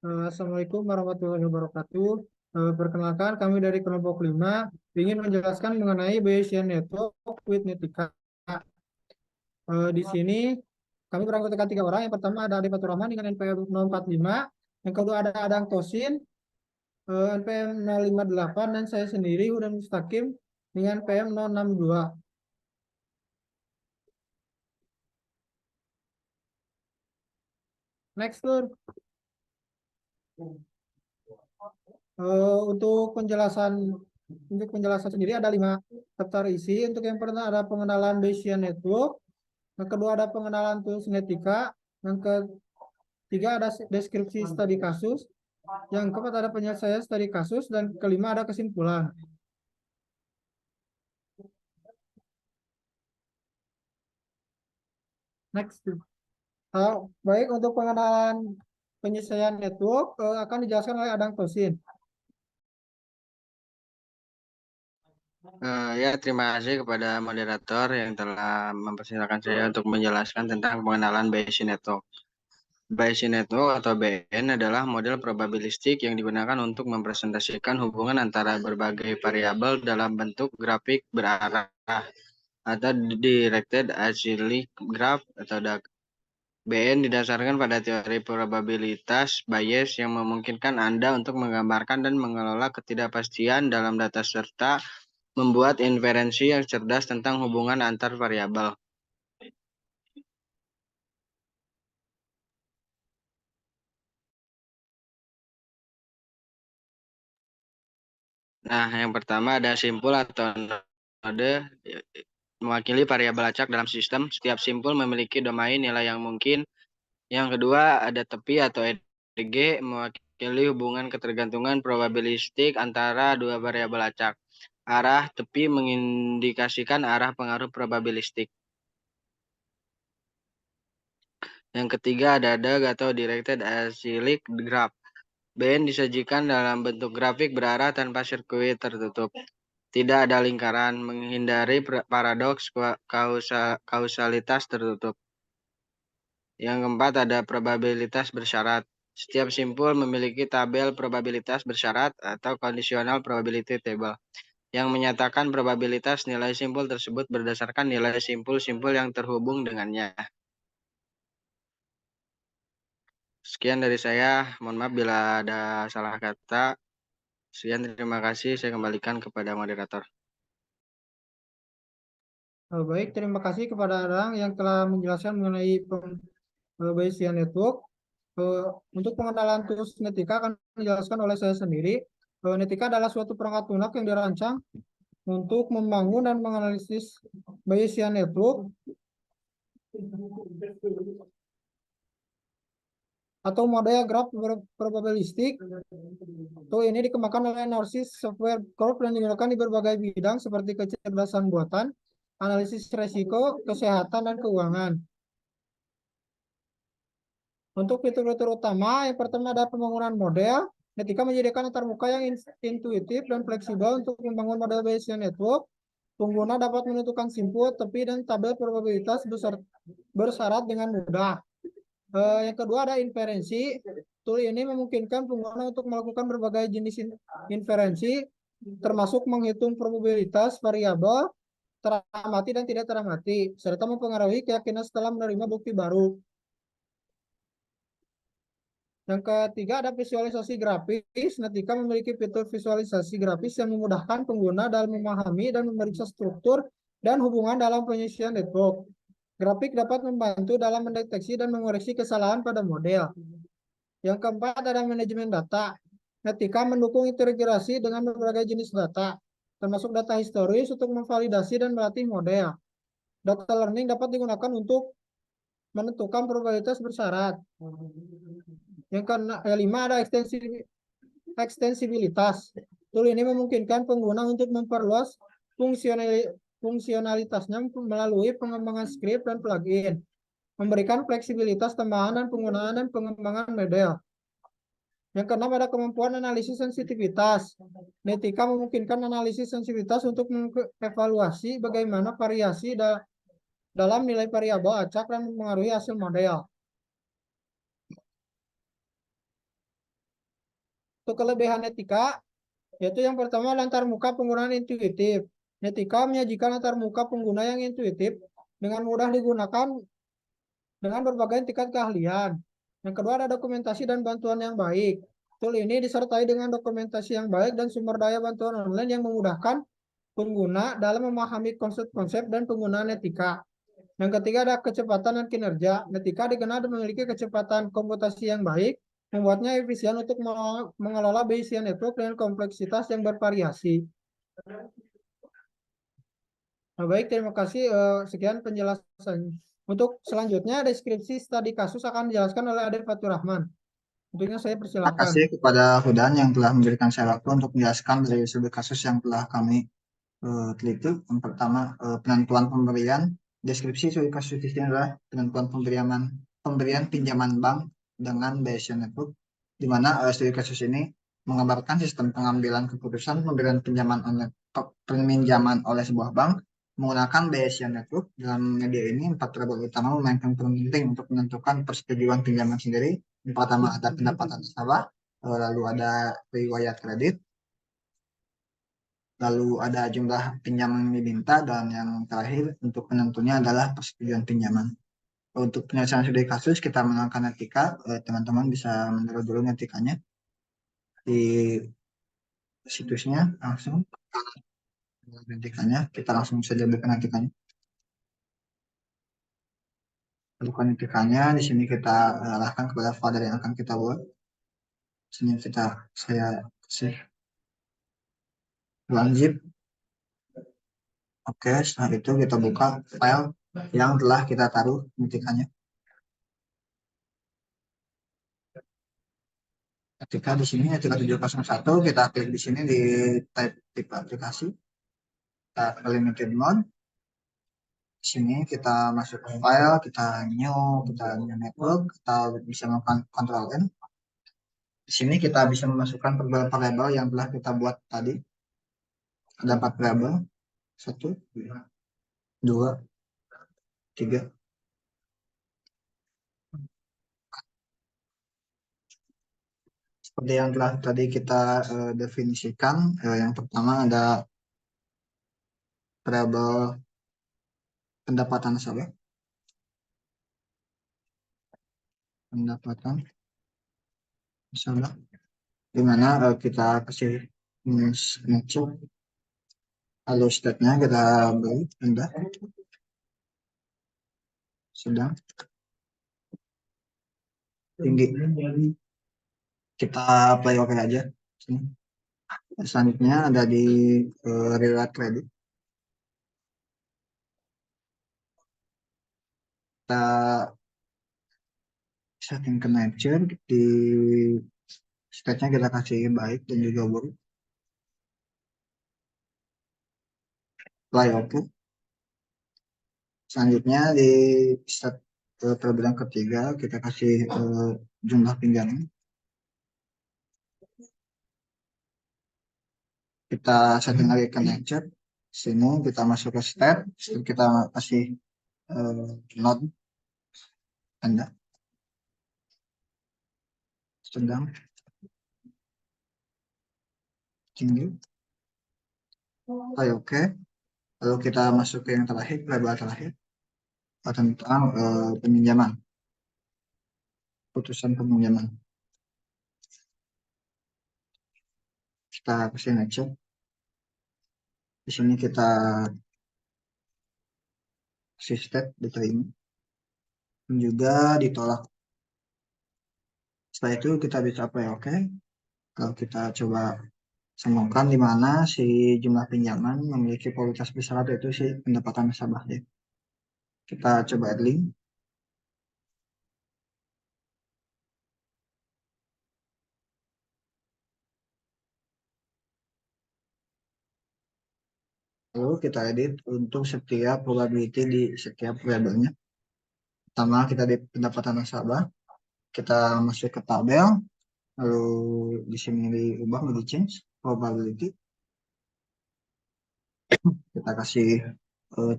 Assalamualaikum warahmatullahi wabarakatuh. Perkenalkan, kami dari kelompok 5 ingin menjelaskan mengenai Bayesian Network with Netika. Di sini kami beranggotakan 3 orang. Yang pertama ada Ade Fatur Rahman dengan NPM 045. Yang kedua ada Adang Tosin, NPM 058. Dan saya sendiri, Hudan Mustaqim, dengan NPM 062. Next, Lur. Untuk penjelasan sendiri ada 5 daftar isi. Untuk yang pertama ada pengenalan Bayesian Network. Yang kedua ada pengenalan tools Netika. Yang ketiga ada deskripsi studi kasus. Yang keempat ada penyelesaian studi kasus. Dan kelima ada kesimpulan. Next. Baik, untuk pengenalan penyelesaian network akan dijelaskan oleh Adang Tosin. Ya, terima kasih kepada moderator yang telah mempersilahkan saya untuk menjelaskan tentang pengenalan Bayesian Network. Bayesian Network atau BN adalah model probabilistik yang digunakan untuk mempresentasikan hubungan antara berbagai variabel dalam bentuk grafik berarah atau directed acyclic graph atau DAG. BN didasarkan pada teori probabilitas Bayes yang memungkinkan Anda untuk menggambarkan dan mengelola ketidakpastian dalam data serta membuat inferensi yang cerdas tentang hubungan antar variabel. Nah, yang pertama ada simpul atau node mewakili variabel acak dalam sistem. Setiap simpul memiliki domain nilai yang mungkin. Yang kedua ada tepi atau EDG mewakili hubungan ketergantungan probabilistik antara dua variabel acak. Arah tepi mengindikasikan arah pengaruh probabilistik. Yang ketiga ada DAG atau Directed Acyclic Graph. BN disajikan dalam bentuk grafik berarah tanpa sirkuit tertutup. Tidak ada lingkaran, menghindari paradoks kausalitas tertutup. Yang keempat ada probabilitas bersyarat. Setiap simpul memiliki tabel probabilitas bersyarat atau conditional probability table yang menyatakan probabilitas nilai simpul tersebut berdasarkan nilai simpul-simpul yang terhubung dengannya. Sekian dari saya, mohon maaf bila ada salah kata. Sekian, terima kasih. Saya kembalikan kepada moderator. Baik, terima kasih kepada Adang yang telah menjelaskan mengenai Bayesian Network. Untuk pengenalan tools Netika akan dijelaskan oleh saya sendiri. Netika adalah suatu perangkat lunak yang dirancang untuk membangun dan menganalisis Bayesian Network atau model graf probabilistik. Ini dikembangkan oleh Narcis Software Corp dan digunakan di berbagai bidang seperti kecerdasan buatan, analisis resiko, kesehatan, dan keuangan. Untuk fitur-fitur utama, yang pertama ada pembangunan model. Netika menyediakan antarmuka yang intuitif dan fleksibel untuk membangun model Bayesian Network. Pengguna dapat menentukan simpul, tepi, dan tabel probabilitas bersyarat dengan mudah. Yang kedua ada inferensi. Tool ini memungkinkan pengguna untuk melakukan berbagai jenis inferensi, termasuk menghitung probabilitas variabel teramati dan tidak teramati, serta mempengaruhi keyakinan setelah menerima bukti baru. Yang ketiga ada visualisasi grafis. Netika memiliki fitur visualisasi grafis yang memudahkan pengguna dalam memahami dan memeriksa struktur dan hubungan dalam penyisian network. Grafik dapat membantu dalam mendeteksi dan mengoreksi kesalahan pada model. Yang keempat ada manajemen data. Netika mendukung integrasi dengan berbagai jenis data, termasuk data historis untuk memvalidasi dan melatih model. Data learning dapat digunakan untuk menentukan probabilitas bersyarat. Yang kelima ada ekstensibilitas. Tool ini memungkinkan pengguna untuk memperluas fungsionalitasnya melalui pengembangan script dan plugin, memberikan fleksibilitas tambahan dan penggunaan dan pengembangan model. Yang keenam ada kemampuan analisis sensitivitas. Netika memungkinkan analisis sensitivitas untuk mengevaluasi bagaimana variasi dalam nilai variabel acak dan mempengaruhi hasil model. Untuk kelebihan Netika, yaitu yang pertama antarmuka penggunaan intuitif. Netika menyajikan antarmuka pengguna yang intuitif dengan mudah digunakan dengan berbagai tingkat keahlian. Yang kedua ada dokumentasi dan bantuan yang baik. Tool ini disertai dengan dokumentasi yang baik dan sumber daya bantuan online yang memudahkan pengguna dalam memahami konsep-konsep dan penggunaan Netika. Yang ketiga ada kecepatan dan kinerja. Netika dikenal memiliki kecepatan komputasi yang baik, membuatnya efisien untuk mengelola Bayesian network dengan kompleksitas yang bervariasi. Nah, baik, terima kasih. Sekian penjelasan. Untuk selanjutnya, deskripsi studi kasus akan dijelaskan oleh Adel Fatur Rahman. Tentunya saya Terima persilakan. kasih kepada Hudan yang telah memberikan saya waktu untuk menjelaskan dari studi kasus yang telah kami teliti. Yang pertama, penentuan pemberian. Deskripsi studi kasus ini adalah penentuan pemberian pinjaman bank dengan Bayesian Network, di mana studi kasus ini menggambarkan sistem pengambilan keputusan pemberian pinjaman oleh sebuah bank menggunakan Bayesian Network. Dalam media ini, 4 variabel utama memainkan peran penting untuk menentukan persetujuan pinjaman sendiri. Yang pertama ada pendapatan nasabah, lalu ada riwayat kredit, lalu ada jumlah pinjaman yang diminta, dan yang terakhir untuk penentunya adalah persetujuan pinjaman. Untuk penyelesaian studi kasus kita menggunakan etika. Teman-teman bisa menurut dulu etikanya di situsnya langsung. Etikanya kita langsung saja bukan etikanya. Bukan etikanya di sini kita arahkan kepada folder yang akan kita buat. Sini saya kasih zip. Oke, setelah itu kita buka file yang telah kita taruh etikanya. Ketika di sini etika 701 kita klik di sini di type tipe aplikasi, kita limited mode. Di sini kita masuk ke file, kita new network, kita bisa melakukan Ctrl N. Di sini kita bisa memasukkan variabel yang telah kita buat tadi. Ada 4 variabel, 1, 2, 3. Seperti yang telah tadi kita definisikan, yang pertama ada variabel pendapatan nasabah. Pendapatan nasabah, di mana kita kasih ngecek. Lalu state-nya kita beri rendah, sedang, tinggi. Kita play oke aja. Selanjutnya ada di riwayat kredit. Kita setting ke nature, di state-nya kita kasih baik dan juga buruk. Play oke. Selanjutnya di state perbedaan ketiga kita kasih jumlah pinjaman. Kita setting lagi ke nature. Sini kita masuk ke state, kita kasih node Anda sedang, tinggi. Oke. Lalu kita masuk ke yang terakhir, variabel terakhir tentang peminjaman, putusan peminjaman. Kita kasih action. Di sini kita kasih state diterima dan juga ditolak. Setelah itu kita bisa play oke. Kalau kita coba sambungkan di mana si jumlah pinjaman memiliki kualitas besar, yaitu si pendapatan nasabah. Kita coba add link. Lalu kita edit untuk setiap probability di setiap variabelnya. Pertama kita di pendapatan nasabah, kita masuk ke tabel, lalu di sini diubah menjadi change probability. Kita kasih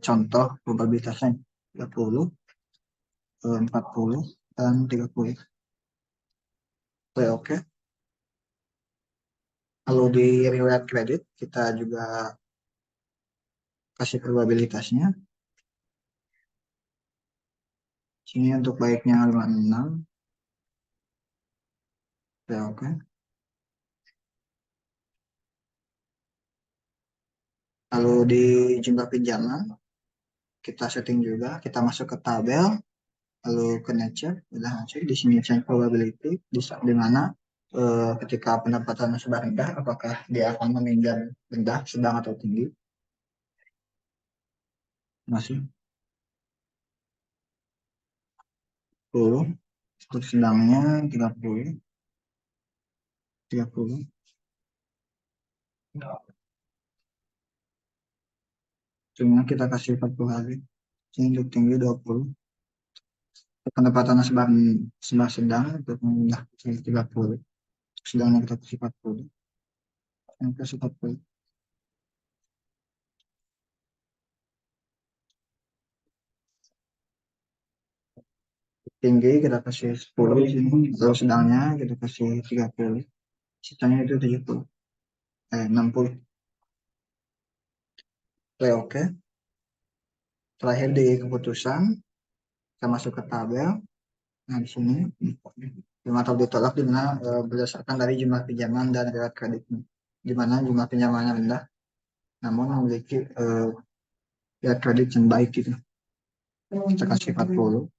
contoh probabilitasnya 30, 40, dan 30. Oke. Lalu di riwayat kredit kita juga kasih probabilitasnya. Sini untuk baiknya 56. Ya, oke. Lalu di jumlah pinjaman kita setting juga, kita masuk ke tabel, lalu ke nature, udah cek di sini change probability, di mana ketika pendapatan sudah rendah, apakah dia akan meminjam rendah, sedang atau tinggi. Masih 10, untuk sedangnya 30, 30. Cuma kita kasih 40 lagi. Sini untuk tinggi 20. Pendapatan sedang untuk rendah 30. Sedangnya kita kasih 40. Yang kasih 40. Tinggi kita kasih 10 di sini. Kalau sedangnya kita kasih 30. Sisanya itu 70. 60. Oke. Terakhir di keputusan kita masuk ke tabel. Nah, di sini atau ditolak di mana berdasarkan dari jumlah pinjaman dan riwayat kreditnya. Di mana jumlah pinjamannya rendah namun memiliki riwayat kredit yang baik gitu. Kita kasih 40.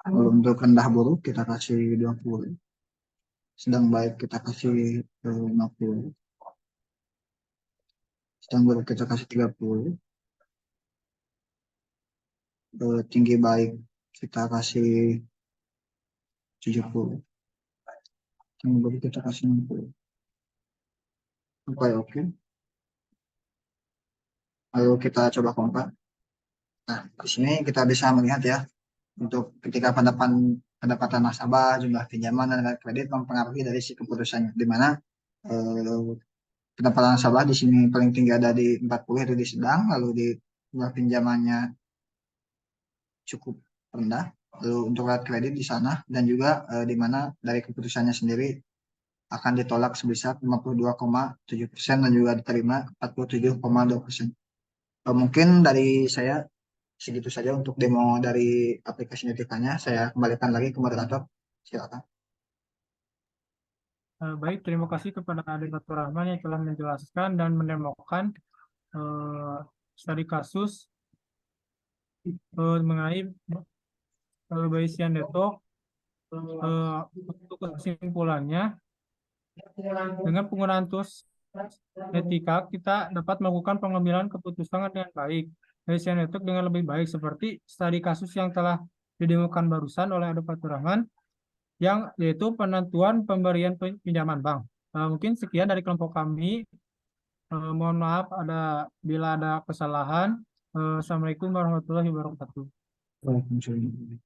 Lalu untuk rendah buruk kita kasih 20. Sedang baik kita kasih 50. Sedang buruk kita kasih 30. Tinggi baik kita kasih 70. Tinggi buruk kita kasih 60. Oke. Lalu kita coba compare. Nah, di sini kita bisa melihat ya, untuk ketika pendapatan nasabah, jumlah pinjaman dan kredit mempengaruhi dari si keputusannya, di mana pendapatan nasabah di sini paling tinggi ada di 40 itu di sedang, lalu di jumlah pinjamannya cukup rendah, lalu untuk kredit di sana, dan juga di mana dari keputusannya sendiri akan ditolak sebesar 52,7% dan juga diterima 47,2%. Mungkin dari saya segitu saja untuk demo dari aplikasi Netikanya. Saya kembalikan lagi ke moderator. Silakan. Baik, terima kasih kepada Adik Fatur Rahman yang telah menjelaskan dan menemukan studi kasus mengenai Bayesian network. Untuk kesimpulannya, dengan penggunaan tools Netika, kita dapat melakukan pengambilan keputusan dengan baik. Bayesian network dengan lebih baik, seperti studi kasus yang telah didemukan barusan oleh Adik Fatur Rahman, yang yaitu penentuan pemberian pinjaman bank. Mungkin sekian dari kelompok kami. Mohon maaf bila ada kesalahan. Assalamualaikum warahmatullahi wabarakatuh. Waalaikumsalam.